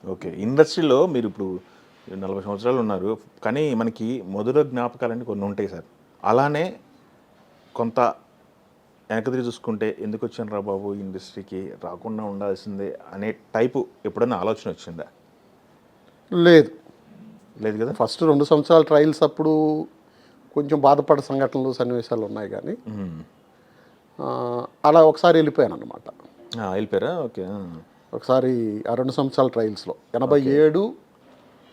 Okay. ఇండస్ట్రీలో మీరిప్పుడు 40 సంవత్సరాలు ఉన్నారు. కానీ మనకి మధుర జ్ఞాపకాలని కొన్ని ఉంటాయి సార్. అలానే కొంత వెనక్కి తిరిగి చూసుకుంటే ఎందుకొచ్చానురా బాబు ఈ ఇండస్ట్రీకి, రాకుండా ఉండాల్సిందే అనే టైపు ఎప్పుడైనా ఆలోచన వచ్చిందా? లేదు. లేదు కదా? ఫస్ట్ 2 సంవత్సరాల ట్రయల్స్ అప్పుడు కొంచెం బాధపడే సంఘటనలు, సన్నివేశాలు ఉన్నాయి కానీ అలా ఒకసారి వెళ్ళిపోయానన్నమాట. వెళ్ళిపోయారా? ఓకే. ఒకసారి ఆ 2 సంవత్సరాల ట్రయల్స్లో 87,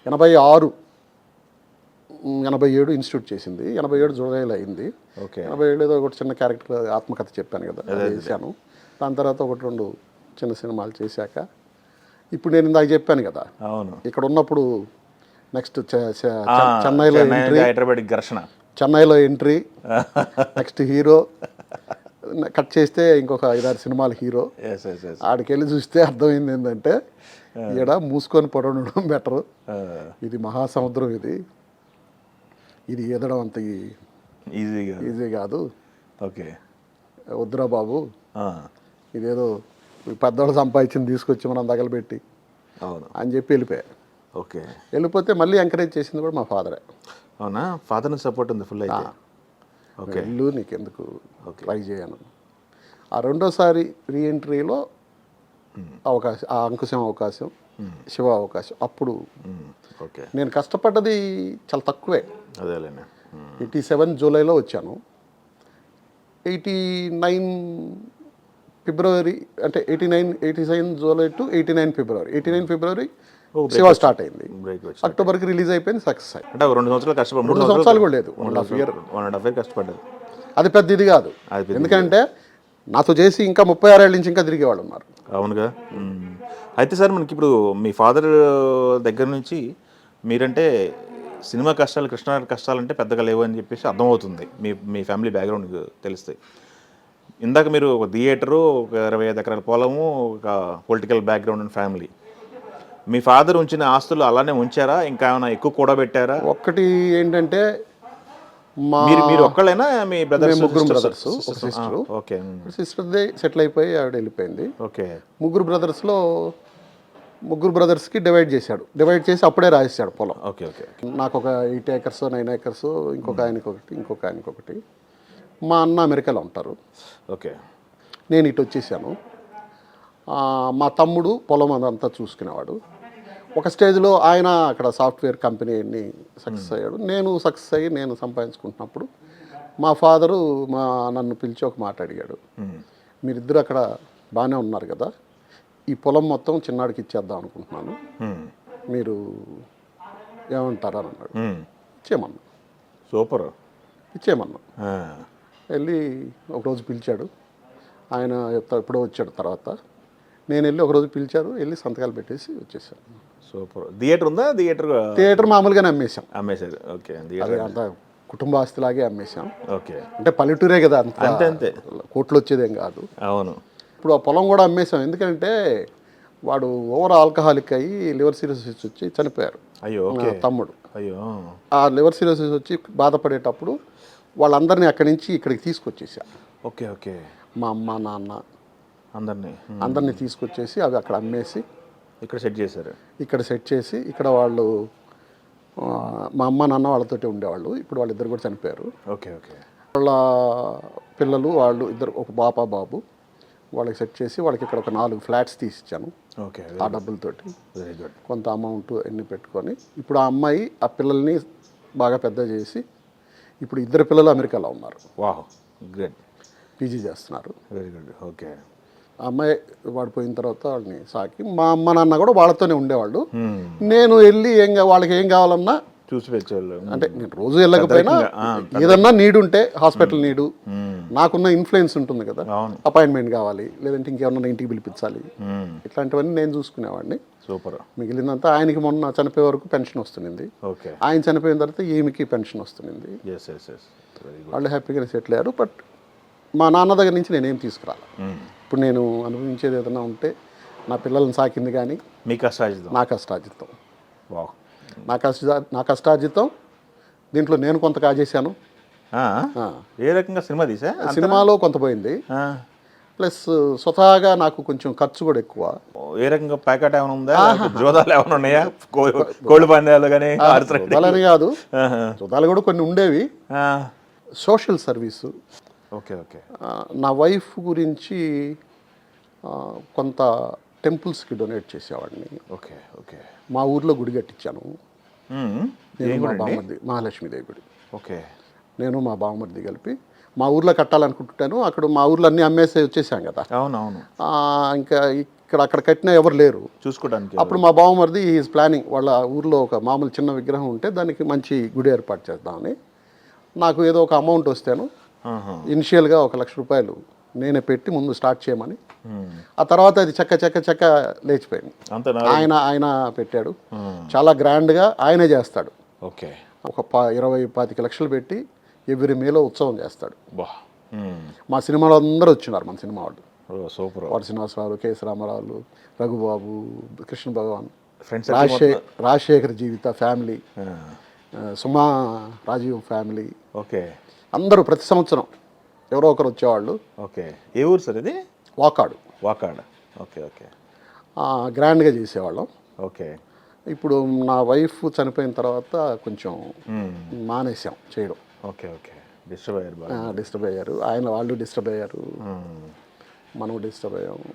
86, 87 ఇన్స్టిట్యూట్ చేసింది. 87 జూలైలో అయింది. ఓకే. 87 ఏదో ఒకటి చిన్న క్యారెక్టర్ ఆత్మకథ చెప్పాను కదా, అది చేశాను. దాని తర్వాత 1-2 చిన్న సినిమాలు చేశాక ఇప్పుడు నేను ఇందాక చెప్పాను కదా, అవును. ఇక్కడ ఉన్నప్పుడు నెక్స్ట్ చెన్నైలో ఎంట్రీ, హైదరాబాద్ ఘర్షణ, చెన్నైలో ఎంట్రీ, నెక్స్ట్ హీరో, కట్ చేస్తే ఇంకొక 5-6 సినిమాలు హీరో. ఆడికి వెళ్ళి చూస్తే అర్థమైంది ఏంటంటే ఈడ మూసుకొని పడడం బెటరు. ఇది మహాసముద్రం, ఇది ఈదడం అంత ఈజీ కాదు. ఓకే. వద్దురా బాబు, ఇదేదో పెద్దవాళ్ళు సంపాదించింది తీసుకొచ్చి మనం తగలబెట్టి అని చెప్పి వెళ్ళిపోయా. ఓకే. వెళ్ళిపోతే మళ్ళీ ఎంకరేజ్ చేసింది కూడా మా ఫాదరే. అవునా? ఫాదర్ నుంచి సపోర్ట్ ఉంది ఫుల్ అయితే. ఓకే. వెళ్ళు, నీకెందుకు, ట్రై చేయను. ఆ రెండోసారి రీఎంట్రీలో అవకాశం, ఆ అంకుశం అవకాశం, శివ అవకాశం, అప్పుడు ఓకే. నేను కష్టపడ్డది చాలా తక్కువే. అదేలేండి. 87 జూలైలో వచ్చాను. 89 ఫిబ్రవరి, అంటే 87 July to 89 February, 89 February Shiva start అయింది. అక్టోబర్కి రిలీజ్ అయిపోయింది, సక్సెస్ అయ్యి. అంటే 2 సంవత్సరాలు కష్టపడి, 2 సంవత్సరాలు కూడా లేదు, 1.5 ఇయర్ కష్టపడ్డారు. అది పెద్ద ఇది కాదు, ఎందుకంటే నాతో చేసి ఇంకా 36 ఏళ్ళ నుంచి ఇంకా తిరిగేవాళ్ళు ఉన్నారు. అవునుగా. అయితే సార్ మనకి ఇప్పుడు మీ ఫాదర్ దగ్గర నుంచి మీరంటే సినిమా కష్టాలు, కృష్ణ కష్టాలు అంటే పెద్దగా లేవు అని చెప్పేసి అర్థమవుతుంది మీ ఫ్యామిలీ బ్యాక్గ్రౌండ్ తెలుస్తాయి. ఇందాక మీరు ఒక థియేటరు, ఒక 25 ఎకరాల పొలము, ఒక political background and family. Me father ఉంచిన ఆస్తులు అలానే ఉంచారా, ఇంకా ఏమైనా ఎక్కువ కూడబెట్టారా? ఒక్కటి ఏంటంటే మీరు ఒక్కళ్ళైనా, మీ బ్రదర్స్? ముగ్గురు బ్రదర్స్, ఒక సిస్టర్. ఓకే. సిస్టర్ది సెటిల్ అయిపోయి ఆవిడ వెళ్ళిపోయింది. ఓకే. ముగ్గురు బ్రదర్స్కి డివైడ్ చేసి అప్పుడే రాసేసాడు పొలం. ఓకే. ఓకే. నాకు ఒక 8 ఏకర్స్ 9 ఏకర్స్, ఇంకొక ఆయనకి ఒకటి. మా అన్న అమెరికాలో ఉంటారు. ఓకే. నేను ఇటు వచ్చేసాను. మా తమ్ముడు పొలం అదంతా చూసుకునేవాడు. ఒక స్టేజ్లో ఆయన అక్కడ సాఫ్ట్వేర్ కంపెనీని సక్సెస్ అయ్యాడు. నేను సక్సెస్ అయ్యి నేను సంపాదించుకుంటున్నప్పుడు మా ఫాదరు నన్ను పిలిచి ఒక మాట అడిగాడు. మీరిద్దరు అక్కడ బాగానే ఉన్నారు కదా, ఈ పొలం మొత్తం చిన్నాడికి ఇచ్చేద్దాం అనుకుంటున్నాను, మీరు ఏమంటారా అని అన్నాడు. ఇచ్చేయమన్నా. సూపర్. ఇచ్చేయమన్నా. వెళ్ళి ఒకరోజు పిలిచాడు ఆయన, ఎప్పుడో వచ్చాడు. తర్వాత నేను వెళ్ళి ఒకరోజు పిలిచారు, వెళ్ళి సంతకాలు పెట్టేసి వచ్చేసాను. సూపర్. థియేటర్ ఉందా? థియేటర్ మామూలుగానే అమ్మేశారు. ఓకే. అదే అంత కుటుంబ ఆస్తిలాగే అమ్మేశాం. ఓకే. అంటే పల్లెటూరే కదా, అంతే కోట్లు వచ్చేదేం కాదు. అవును. ఇప్పుడు ఆ పొలం కూడా అమ్మేశాం, ఎందుకంటే వాడు ఓవర్ ఆల్కహాలిక్ అయ్యి లివర్ సిరోసిస్ వచ్చి చనిపోయారు. అయ్యో. తమ్ముడు. అయ్యో. ఆ లివర్ సిరోసిస్ వచ్చి బాధపడేటప్పుడు వాళ్ళందరినీ అక్కడి నుంచి ఇక్కడికి తీసుకొచ్చేసా. ఓకే. ఓకే. మా అమ్మ నాన్న అందరినీ తీసుకొచ్చేసి అవి అక్కడ అమ్మేసి ఇక్కడ సెట్ చేసి ఇక్కడ వాళ్ళు, మా అమ్మ నాన్న వాళ్ళతోటి ఉండేవాళ్ళు. ఇప్పుడు వాళ్ళిద్దరు కూడా చనిపోయారు. ఓకే. ఓకే. వాళ్ళ పిల్లలు వాళ్ళు ఇద్దరు, ఒక బాబు, వాళ్ళకి సెట్ చేసి వాళ్ళకి ఇక్కడ ఒక 4 ఫ్లాట్స్ తీసిచ్చాను. ఓకే. ఆ డబ్బులతోటి వెరీ గుడ్. కొంత అమౌంట్ ఎన్ని పెట్టుకొని ఇప్పుడు ఆ అమ్మాయి ఆ పిల్లల్ని బాగా పెద్ద చేసి ఇప్పుడు 2 పిల్లలు అమెరికాలో ఉన్నారు. Wow, good. పీజీ చేస్తున్నారు. Very good. ఓకే. ఆ అమ్మాయి వాడు పోయిన తర్వాత వాళ్ళని సాకి, మా అమ్మ నాన్న కూడా వాళ్ళతోనే ఉండేవాళ్ళు. నేను వెళ్ళి వాళ్ళకి ఏం కావాలన్నా చూసి పెట్టేవాళ్ళు. అంటే నేను రోజు వెళ్ళకపోయినా ఏదన్నా నీడ్ ఉంటే, హాస్పిటల్ నీడు, నాకున్న ఇన్ఫ్లుయెన్స్ ఉంటుంది కదా, అపాయింట్మెంట్ కావాలి, లేదంటే ఇంకేమన్నా ఇంటికి పిలిపించాలి, ఇట్లాంటివన్నీ నేను చూసుకునేవాడిని. సూపర్. మిగిలినంతా ఆయనకి మొన్న చనిపోయే వరకు పెన్షన్ వస్తుంది. ఆయన చనిపోయిన తర్వాత ఈమెకి పెన్షన్ వస్తుంది. వాళ్ళు హ్యాపీగా సెటిల్ అయ్యారు. బట్ మా నాన్న దగ్గర నుంచి నేనేం తీసుకురాలి. ఇప్పుడు నేను అనుభవించేది ఏదైనా ఉంటే నా పిల్లల్ని సాకింది కానీ నా కష్టార్జితం. నా కష్టార్జితం దీంట్లో నేను కొంత కాజేశాను. ఏ రకంగా సినిమాలో కొంత పోయింది. ప్లస్ స్వతహాగా నాకు కొంచెం ఖర్చు కూడా ఎక్కువ. ఏ రకంగా ప్యాకెట్ ఏమైనా ఉందా, జోదాలు ఏమైనా ఉన్నాయా, కోడి పందాలు కానీ? జుదాలని కాదు, జుదాలు కూడా కొన్ని ఉండేవి. Social service. Okay okay. నా వైఫ్ గురించి కొంత టెంపుల్స్కి డొనేట్ చేసేవాడిని. Okay okay. మా ఊర్లో గుడి కట్టించాను నేను, ఏం మా గుడి అండి? బామ్మర్ది, మహాలక్ష్మీదేవి గుడి. ఓకే. నేను మా బామ్మర్ది కలిపి మా ఊర్లో కట్టాలనుకుంటున్నాను. అక్కడ మా ఊర్లో అన్నీ అమ్మేసి వచ్చేసాం కదా. అవునవును. ఇంకా ఇక్కడ అక్కడ కట్టినా ఎవరు లేరు చూసుకోవడానికి. అప్పుడు మా బావమరిది ఈజ్ ప్లానింగ్, వాళ్ళ ఊర్లో ఒక మామూలు చిన్న విగ్రహం ఉంటే దానికి మంచి గుడి ఏర్పాటు చేద్దామని. నాకు ఏదో ఒక అమౌంట్ వస్తేను ఇనిషియల్గా 1 లక్ష రూపాయలు నేనే పెట్టి ముందు స్టార్ట్ చేయమని, ఆ తర్వాత అది చెక్క లేచిపోయింది. అంత ఆయన పెట్టాడు. చాలా గ్రాండ్గా ఆయనే చేస్తాడు. ఓకే. ఒక 20-25 లక్షలు పెట్టి ఎవ్రీ మేలో ఉత్సవం చేస్తాడు. బా. మా సినిమాలో అందరూ వచ్చినారు, మన సినిమా వాళ్ళు. సూపర్. వారి శ్రీనివాసరావు, కెఎస్ రామారావు, రఘుబాబు, కృష్ణ భగవాన్, ఫ్రెండ్స్. రాజశేఖర్ జీవిత ఫ్యామిలీ, సుమా రాజీవ్ ఫ్యామిలీ. ఓకే. అందరూ ప్రతి సంవత్సరం ఎవరో ఒకరు వచ్చేవాళ్ళు. ఓకే. ఏ ఊరు సార్ ఇది? వాకాడు. వాకాడ్. Okay okay. గ్రాండ్గా చేసేవాళ్ళం. ఓకే. ఇప్పుడు నా వైఫ్ చనిపోయిన తర్వాత కొంచెం మానేసాం చేయడం. Okay okay. డిస్టర్బ్ అయ్యారు బాగా. డిస్టర్బ్ అయ్యారు, వాళ్ళు డిస్టర్బ్ అయ్యారు, మనం డిస్టర్బ్ అయ్యాము.